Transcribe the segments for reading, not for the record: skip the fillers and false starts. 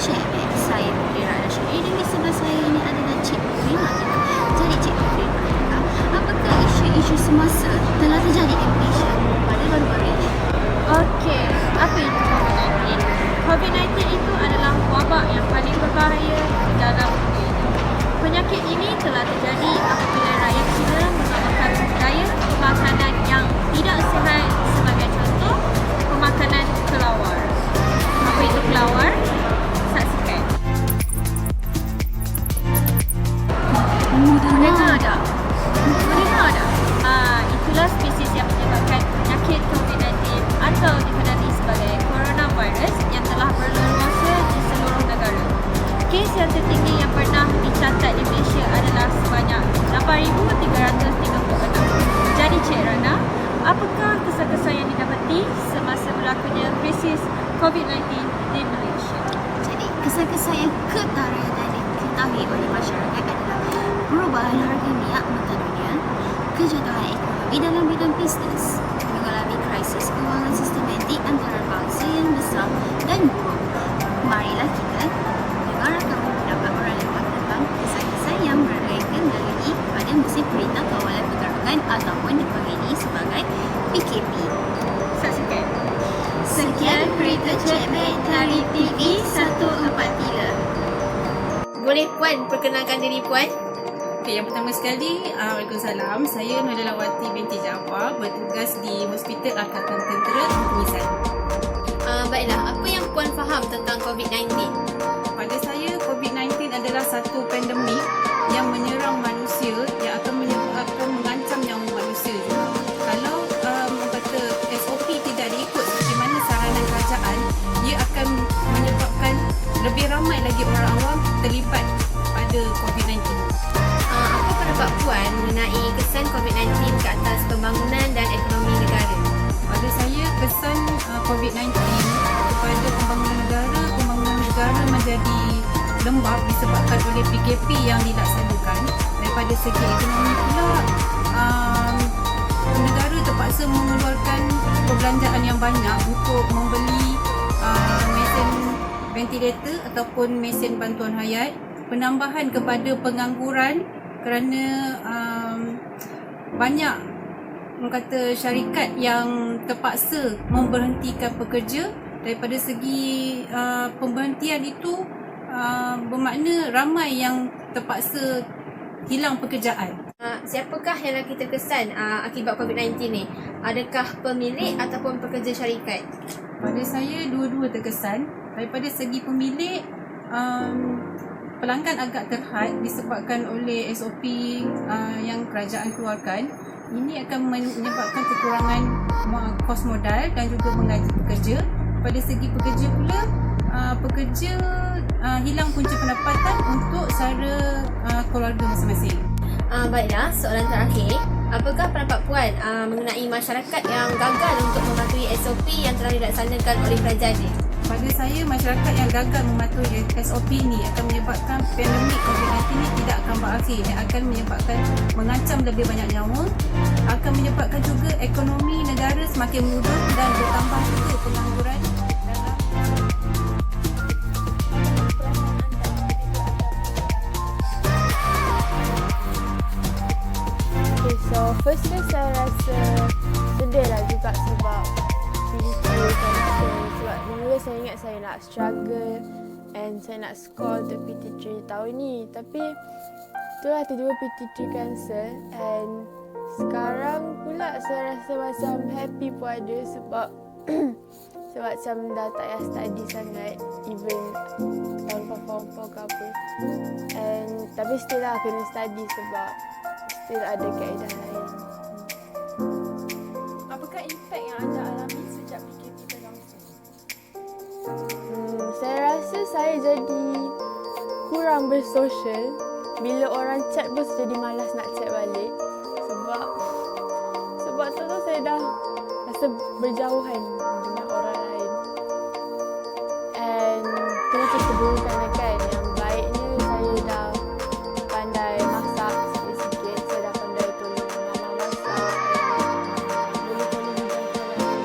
Cik, saya Putri Rana Syuri dan di sebelah saya ini adalah Cik Putri Malika. Jadi Cik Putri Malika, apakah isu-isu semasa telah terjadi di Malaysia pada baru-baru ini? Okey, apa itu COVID-19? COVID-19 itu adalah wabak yang paling berbahaya di dalam dunia ini. Penyakit ini telah terjadi apabila rakyat China mengamalkan budaya makanan yang tidak sihat, sebagai contoh pemakanan kelawar. Apa itu kelawar? Saksikan. Mendengar tak? Itulah spesies yang menyebabkan penyakit COVID-19 atau dikenali sebagai coronavirus yang telah berleluasa di seluruh negara. Kes yang tertinggi yang pernah dicatat di Malaysia adalah sebanyak 8,336. Jadi Cik Rana, apakah kesan-kesan yang didapati semasa berlakunya krisis COVID-19 di Malaysia? Jadi, kesan-kesan yang ketara dan diketahui oleh masyarakat adalah perubahan harga minyak mentah dunia, kejatuhan ekonomi dalam bidang bisnes, mengalami krisis kewangan sistematik antarabangsa yang besar dan buruk. Marilah kita dengar rakaman pendapat orang luar tentang kesan-kesan yang berkaitan dari pada musim Perintah Kawalan Pergerakan ataupun dipanggili sebagai PKP. Saksikan. Sekian berita Cik dari TV 143. Boleh Puan perkenalkan diri Puan? Okay, yang pertama sekali, Waalaikumsalam. Saya Nurulawati binti Jaafar, bertugas di Hospital Angkatan Tentera Tunku Misal. Baiklah, apa yang Puan faham tentang COVID-19? Pada saya, COVID-19 adalah satu pandemik yang menyerang manusia yang akan mengancam nyawa manusia juga. Kalau kata SOP tidak diikut seperti mana saranan kerajaan, ia akan menyebabkan lebih ramai lagi orang awam terlibat pada COVID-19. Apa pendapat Puan mengenai kesan COVID-19 ke atas pembangunan dan ekonomi negara? Pada saya, kesan COVID-19 kepada pembangunan negara menjadi lembab disebabkan oleh PKP yang dilaksanakan. Daripada segi ekonomi pula, negara terpaksa mengeluarkan perbelanjaan yang banyak untuk membeli mesin ventilator ataupun mesin bantuan hayat, penambahan kepada pengangguran kerana banyak syarikat yang terpaksa memberhentikan pekerja. Daripada segi pemberhentian itu bermakna ramai yang terpaksa hilang pekerjaan. Siapakah yang lagi terkesan akibat COVID-19 ni? Adakah pemilik ataupun pekerja syarikat? Pada saya, dua-dua terkesan. Daripada segi pemilik, pelanggan agak terhad disebabkan oleh SOP yang kerajaan keluarkan. Ini akan menyebabkan kekurangan kos modal dan juga menggaji pekerja. Pada segi pekerja pula, pekerja hilang punca pendapatan untuk sara keluarga masing-masing. Baiklah, soalan terakhir. Apakah pendapat Puan mengenai masyarakat yang gagal untuk mematuhi SOP yang telah dilaksanakan oleh kerajaan ni? Pada saya, masyarakat yang gagal mematuhi SOP ni akan menyebabkan pandemik COVID-19 ni tidak akan berakhir dan akan menyebabkan mengancam lebih banyak nyawa, akan menyebabkan juga ekonomi negara semakin murung dan bertambah juga pengangguran. So firstly saya rasa sedih lah juga sebab PTT sebab dulu saya ingat saya nak struggle and saya nak score untuk PT3 tahun ni, tapi itulah tiba-tiba PT3 cancel and sekarang pula saya rasa macam happy pun ada sebab sebab macam dah tak payah study sangat even tahun perform ke apa, and tapi still lah kena study sebab still ada kaedah lain. Apakah impak yang anda alami sejak PKP berlangsung? Saya rasa saya jadi kurang bersosial. Bila orang chat pun saya jadi malas nak chat balik. Sebab tu saya dah rasa berjauhan dengan orang lain. And tu macam keburukannya kan. Yang baiknya saya dah pandai masak sikit-sikit. Saya dah pandai tolong mama masak. Boleh tolong hijau jalan.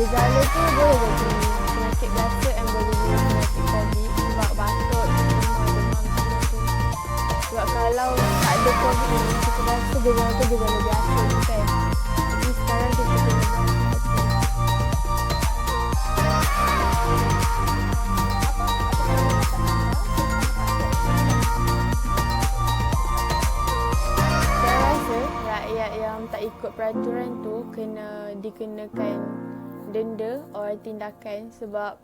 gejala tu boleh jadi penyakit biasa and boleh jadi penyakit COVID sebab batuk, demam semua tu. Sebab kalau tak ada COVID ni, kita rasa gejala tu gejala biasa kan. Tapi sekarang kita kena berhati-hati. Saya rasa rakyat yang tak ikut peraturan tu kena dikenakan denda atau tindakan sebab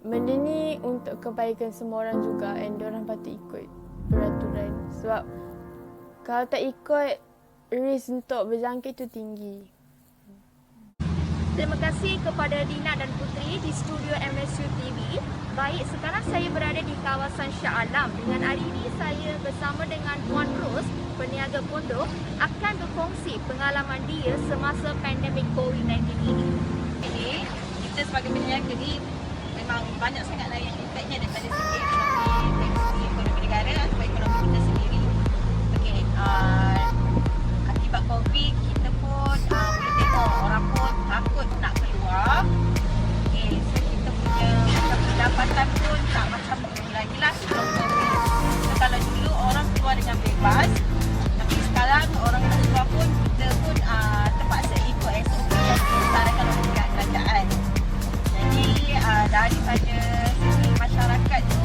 benda ni untuk kebaikan semua orang juga and diorang patut ikut peraturan sebab kalau tak ikut risk untuk berjangkit tu tinggi. Terima kasih kepada Dina dan Putri di studio MSU TV. Baik, sekarang saya berada di kawasan Shah Alam. Dengan hari ini saya bersama dengan Puan Ros, peniaga pondok, akan berkongsi pengalaman dia semasa pandemik COVID-19 ini. Ini kita sebagai peniaga ni memang banyak sangatlah yang impaknya daripada segi ekonomi negara ataupun ekonomi kita sendiri. Okey, akibat COVID kita pun boleh tengok orang pun takut nak keluar. Okey, so kita punya macam pendapatan pun tak macam dulu lagi lah sebelum COVID. So kalau dulu orang keluar dengan bebas, tapi sekarang orang nak keluar pun kita pun terpaksa ikut SOP yang disarakan oleh pihak kerajaan. Jadi daripada segi masyarakat tu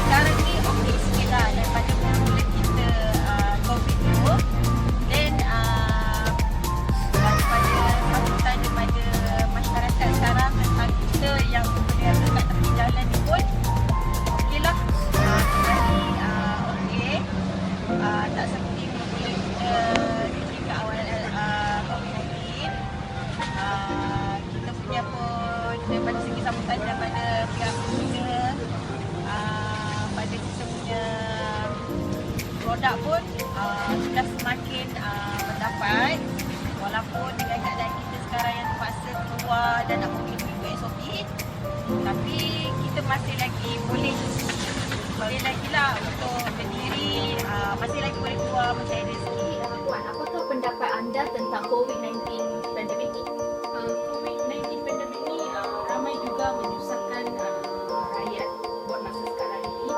sekarang ni okey sikit lah daripada mula kita COVID tu. Then daripada sambutan daripada masyarakat sekarang tentang kita yang berniaga kat tepi jalan ni pun okey lah, kembali okey, tak seperti mula kita kat awal COVID-19. Kita punya pun daripada segi sambutan daripada pihak kerja, pada kita punya produk pun sudah semakin mendapat, walaupun dengan keadaan kita sekarang yang terpaksa keluar dan nak mengikut SOP, tapi kita masih lagi boleh lagi lah untuk berdiri, masih lagi boleh keluar mencari rezeki. Puan, apakah pendapat anda tentang COVID-19 pandemik ini? COVID-19 pandemik ni ramai juga menyusahkan rakyat buat masa sekarang ni,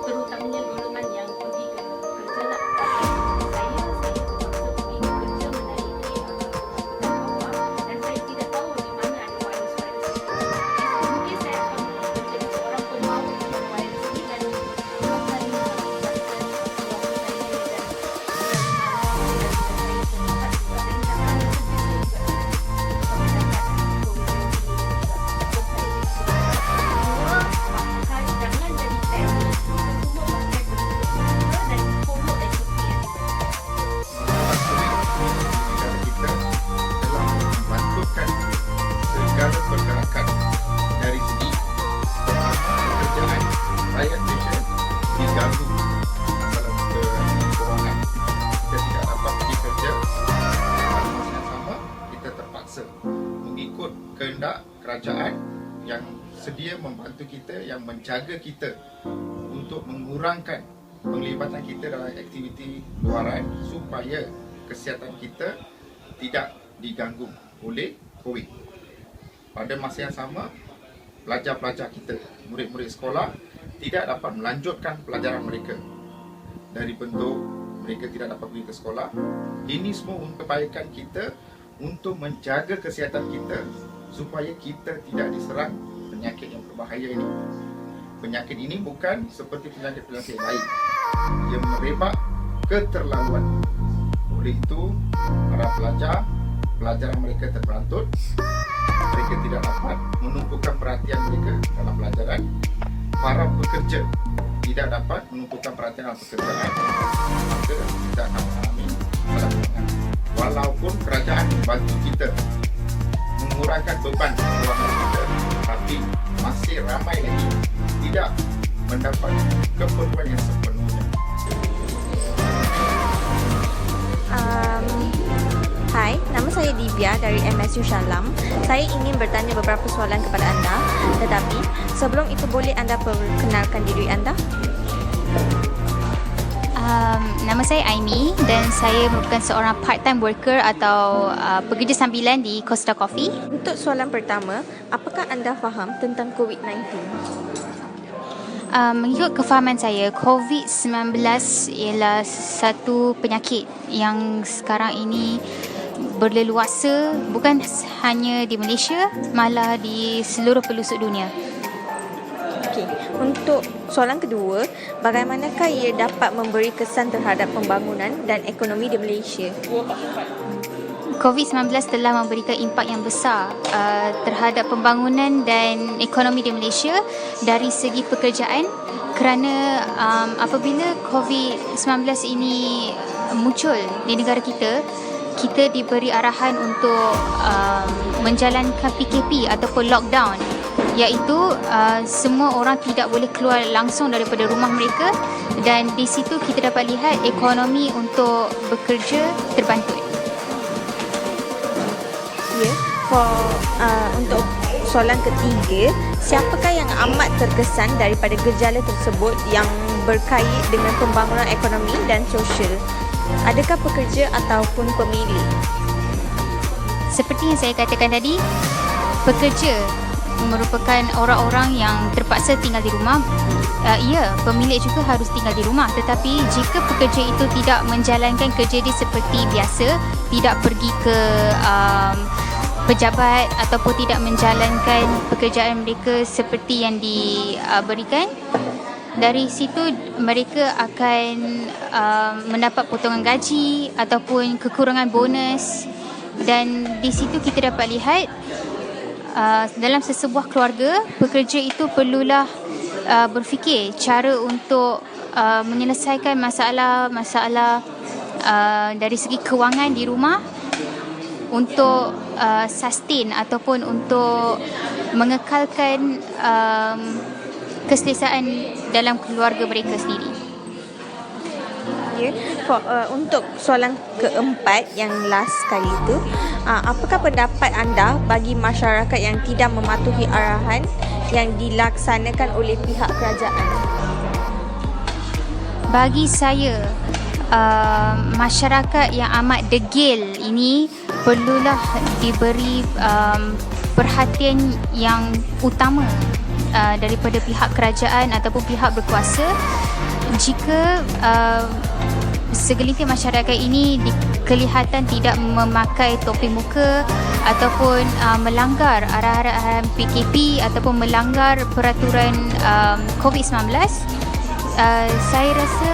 terutamanya golongan yang pergi ke kerja lah. Saya terpaksa pergi ke kerja menaiki angkutan bawah dan saya tidak tahu di mana ada virus ini. Mungkin saya akan menjadi seorang pembawa virus ini dan akan menyebabkan keluarga saya dan jangan jadi tes, semua pakai betul-betul dan follow SOP yang negara kita telah membantukan segala pergerakan dari segi pekerjaan rakyat Malaysia diganggu masalah kewangan. Kita tidak dapat pergi kerja, pada masa yang sama kita terpaksa mengikut kehendak kerajaan yang sedia membantu kita, yang menjaga kita untuk mengurangkan penglibatan kita dalam aktiviti luaran supaya kesihatan kita tidak diganggu oleh COVID. Pada masa yang sama, pelajar-pelajar kita, murid-murid sekolah tidak dapat melanjutkan pelajaran mereka dari bentuk mereka tidak dapat pergi ke sekolah. Ini semua untuk kebaikan kita, untuk menjaga kesihatan kita supaya kita tidak diserang penyakit yang berbahaya ini. Penyakit ini bukan seperti penyakit-penyakit lain yang merebak keterlaluan. Oleh itu, para pelajar, pelajaran mereka terberantut. Mereka tidak dapat menumpukan perhatian mereka dalam pelajaran. Para pekerja tidak dapat menumpukan perhatian dalam pekerjaan. Maka kita akan mengalami masalah kewangan. Walaupun kerajaan membantu kita mengurangkan beban kewangan kita, tapi masih ramai lagi tidak mendapat keperluan yang sepenuhnya. Hai, nama saya Divya dari MSU Shah Alam. Saya ingin bertanya beberapa soalan kepada anda. Tetapi, sebelum itu boleh anda perkenalkan diri anda? Nama Nama saya Aimi dan saya merupakan seorang part-time worker atau pekerja sambilan di Costa Coffee. Untuk soalan pertama, apakah anda faham tentang COVID-19? Mengikut kefahaman saya, COVID-19 ialah satu penyakit yang sekarang ini berleluasa bukan hanya di Malaysia, malah di seluruh pelosok dunia. Okey, untuk soalan kedua, bagaimanakah ia dapat memberi kesan terhadap pembangunan dan ekonomi di Malaysia? COVID-19 telah memberikan impak yang besar terhadap pembangunan dan ekonomi di Malaysia dari segi pekerjaan, kerana apabila COVID-19 ini muncul di negara kita, kita diberi arahan untuk menjalankan PKP ataupun lockdown, iaitu semua orang tidak boleh keluar langsung daripada rumah mereka, dan di situ kita dapat lihat ekonomi untuk bekerja terbantut. Ya, untuk soalan ketiga, siapakah yang amat terkesan daripada gejala tersebut yang berkait dengan pembangunan ekonomi dan sosial? Adakah pekerja ataupun pemilik? Seperti yang saya katakan tadi, pekerja merupakan orang-orang yang terpaksa tinggal di rumah. Ya, pemilik juga harus tinggal di rumah, tetapi jika pekerja itu tidak menjalankan kerja dia seperti biasa, tidak pergi ke pejabat ataupun tidak menjalankan pekerjaan mereka seperti yang diberikan, dari situ mereka akan mendapat potongan gaji ataupun kekurangan bonus. Dan di situ kita dapat lihat dalam sesebuah keluarga, pekerja itu perlulah berfikir cara untuk menyelesaikan masalah-masalah dari segi kewangan di rumah untuk sustain ataupun untuk mengekalkan keselesaan dalam keluarga mereka sendiri. Ya, untuk soalan keempat yang last kali itu, apakah pendapat anda bagi masyarakat yang tidak mematuhi arahan yang dilaksanakan oleh pihak kerajaan? Bagi saya, masyarakat yang amat degil ini perlulah diberi perhatian yang utama daripada pihak kerajaan ataupun pihak berkuasa. Jika segelintir masyarakat ini kelihatan tidak memakai topi muka ataupun melanggar arahan-arahan PKP ataupun melanggar peraturan COVID-19, saya rasa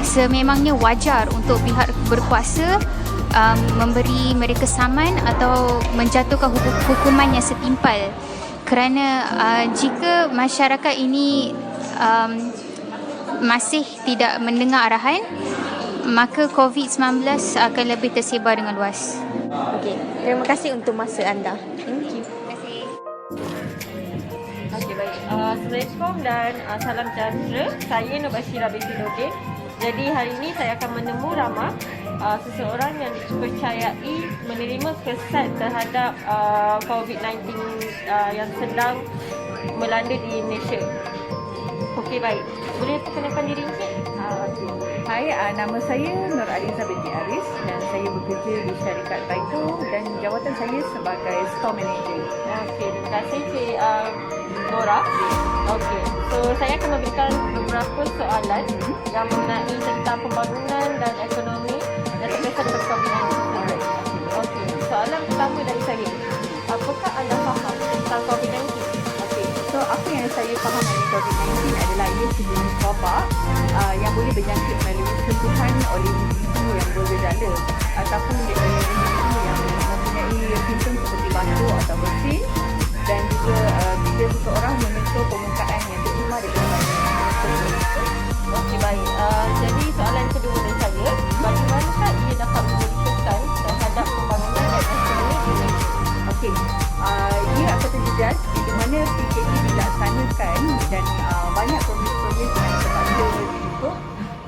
sememangnya wajar untuk pihak berkuasa memberi mereka saman atau menjatuhkan hukuman yang setimpal, kerana jika masyarakat ini masih tidak mendengar arahan, maka COVID-19 akan lebih tersebar dengan luas. Okey, terima kasih untuk masa anda. Thank you. Okey, baik. Assalamualaikum dan salam sejahtera. Saya Nur Bashira binti Nordin. Jadi hari ini saya akan menemu ramah seseorang yang dipercayai menerima kesan terhadap COVID-19 yang sedang melanda di Malaysia. Okey, baik. Boleh perkenalkan diri sikit? Hai, nama saya Nur Aliza binti Aris dan saya bekerja di syarikat Taito dan jawatan saya sebagai store manager. Okey, terima kasih Cik Nora. Okey, so saya akan memberikan beberapa soalan yang mengenai tentang pembangunan dan ekonomi yang terkesan dengan COVID-19. Okey, soalan pertama dari saya. Apakah anda faham tentang COVID-19? So, apa yang saya faham mengenai COVID-19 adalah ia sejenis wabak yang boleh berjangkit melalui sentuhan oleh individu yang bergejala ataupun individu yang mempunyai simptom seperti batuk atau bersin, dan juga bila seseorang menyentuh permukaan yang tercemar daripada virus. Okey, baik. Jadi soalan kedua dari saya, bagaimanakah ia dapat memberi kesan terhadap pembangunan dan ekonomi di Malaysia? Okey, ia akan terjejas di mana PKP dilaksanakan dan banyak proyek-proyek yang terpaksa ditutup,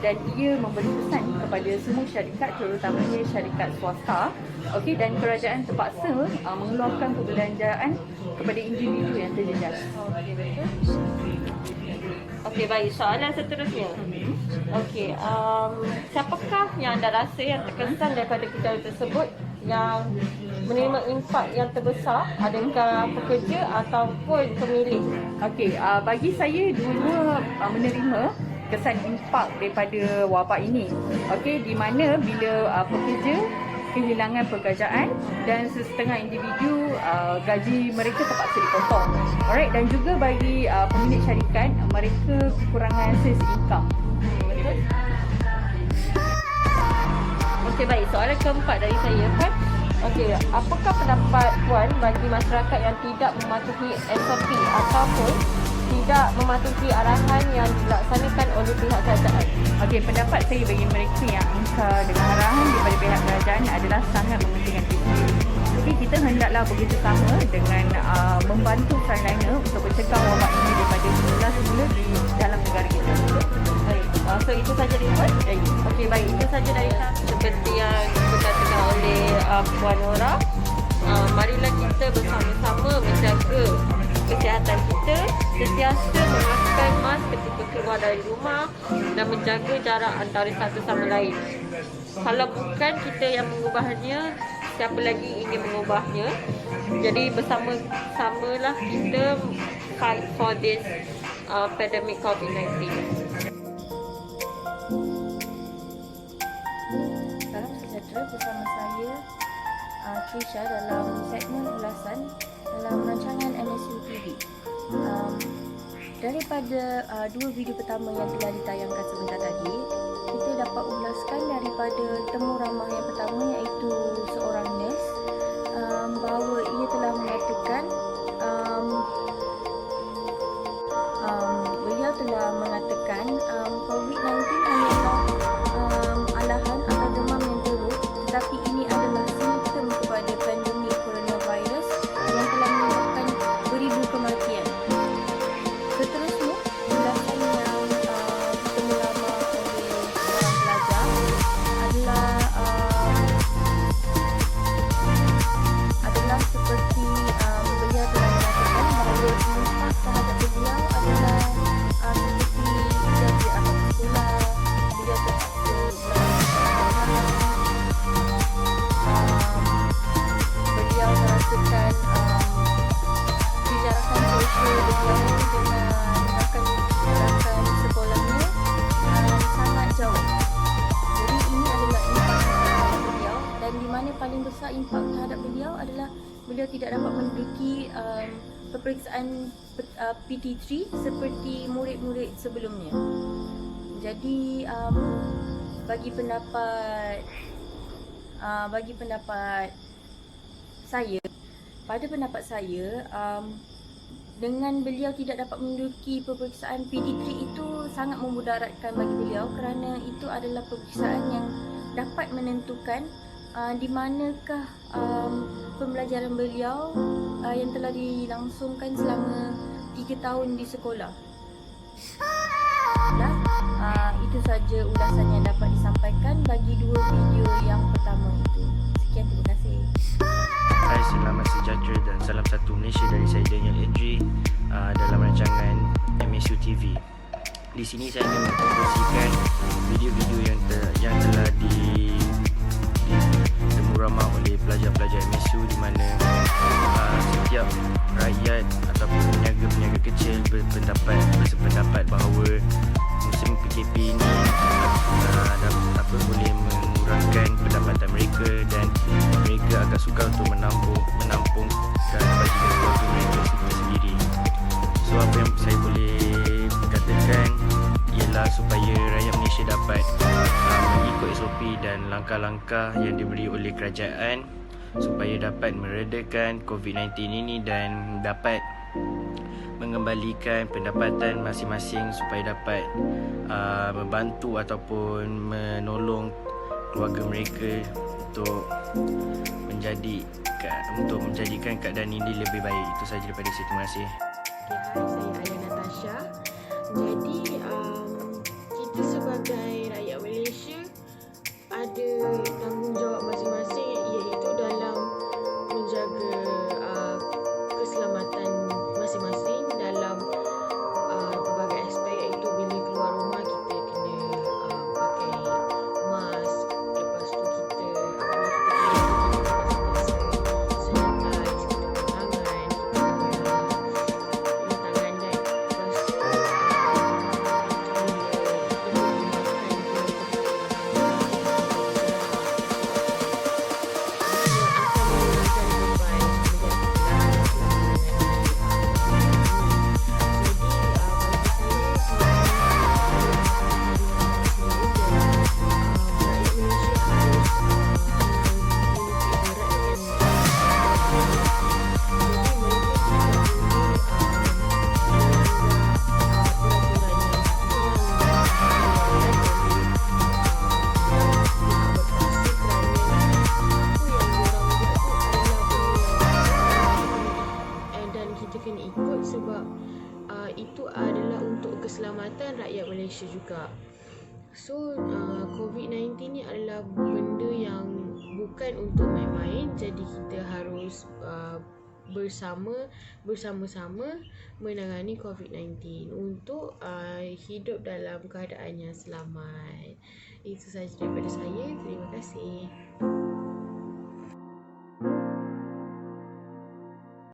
dan ia memberi kesan kepada semua syarikat, terutamanya syarikat swasta. Okey, dan kerajaan terpaksa mengeluarkan perbelanjaan kepada individu yang terjejas. Okey, betul. Okey, baik. Soalan seterusnya. Okey, siapakah yang anda rasa yang terkesan daripada gejala tersebut yang menerima impak yang terbesar? Adakah pekerja ataupun pemilik? Okey, bagi saya dua menerima kesan impak daripada wabak ini. Okey, di mana bila pekerja kehilangan pekerjaan dan setengah individu gaji mereka terpaksa dipotong. Alright, dan juga bagi pemilik syarikat, mereka kekurangan sales income. Betul? Okey, baik. Soalan keempat dari saya, Puan. Okey, apakah pendapat Puan bagi masyarakat yang tidak mematuhi SOP ataupun tidak mematuhi arahan yang dilaksanakan oleh pihak kerajaan? Okey, pendapat saya bagi mereka yang ingkar dengan arahan daripada pihak kerajaan adalah sangat mementingkan diri sendiri. Okey, kita hendaklah bekerjasama dengan membantu frontliner untuk mencegah wabak ini daripada semula di dalam negara kita. Baik. So itu saja dari Puan? Okey, baik. Itu saja dari kami. Seperti yang dikatakan oleh Puan Nora, marilah kita bersama-sama menjaga kesihatan kita, sentiasa menggunakan mask ketika keluar dari rumah dan menjaga jarak antara satu sama lain. Kalau bukan kita yang mengubahnya, siapa lagi ingin mengubahnya? Jadi bersama-samalah kita fight for this pandemic COVID-19. Salam sejahtera, bersama saya Trisha dalam segmen ulasan dalam rancangan MSU TV. Daripada dua video pertama yang telah ditayangkan sebentar tadi, kita dapat ulaskan daripada temu ramah yang pertama, iaitu seorang nurse, bahawa ia telah mengatakan beliau telah mengatakan COVID-19 hanyalah alahan atau demam yang teruk, tetapi ini adalah simptom kepada pandemik coronavirus yang telah menyebabkan beribu kematian. Seterusnya, ulasan yang ditemu lama oleh seorang pelajar adalah seperti beliau telah mengatakan bahawa impak terhadap beliau adalah seperti beliau tidak dapat sekolah, beliau terpaksa beliau merasakan jarakan sosial beliau dengan rakan sekolahnya sangat jauh. Jadi ini adalah impak terhadap beliau, dan di mana paling besar impak terhadap beliau adalah beliau tidak dapat menduduki peperiksaan PT3 seperti murid-murid sebelumnya. Jadi bagi pendapat saya, pada pendapat saya, dengan beliau tidak dapat menduduki peperiksaan PT3 itu sangat memudaratkan bagi beliau, kerana itu adalah peperiksaan yang dapat menentukan di manakah pembelajaran beliau yang telah dilangsungkan selama 3 tahun di sekolah. Itu saja ulasan yang dapat disampaikan bagi dua video yang pertama itu. Sekian, terima kasih. Hai, selamat sejahtera dan salam satu Malaysia dari saya Daniel Edri dalam rancangan MSU TV. Di sini saya ingin mengkongsikan video-video yang telah ditemu ramah oleh pelajar-pelajar MSU, di mana setiap rakyat ataupun peniaga-peniaga kecil bersependapat bahawa musim PKP ini boleh mengurangkan pendapatan mereka dan mereka agak sukar untuk menampung dan bajingan keluarga mereka sendiri. So apa yang saya boleh katakan ialah supaya rakyat Malaysia dapat mengikut SOP dan langkah-langkah yang diberi oleh kerajaan supaya dapat meredakan COVID-19 ini dan dapat mengembalikan pendapatan masing-masing supaya dapat membantu ataupun menolong keluarga mereka untuk menjadikan keadaan ini lebih baik. Itu sahaja daripada saya. Terima kasih. Hai, saya Ayah Natasha. Jadi, kita sebagai rakyat Malaysia ada tanggungjawab masing-masing, iaitu dalam menjaga keselamatan masing-masing dalam pelbagai aspek, iaitu kita kena ikut sebab itu adalah untuk keselamatan rakyat Malaysia juga. So COVID-19 ni adalah benda yang bukan untuk main-main, jadi kita harus bersama-sama menangani COVID-19 untuk hidup dalam keadaan yang selamat. Itu sahaja daripada saya. Terima kasih.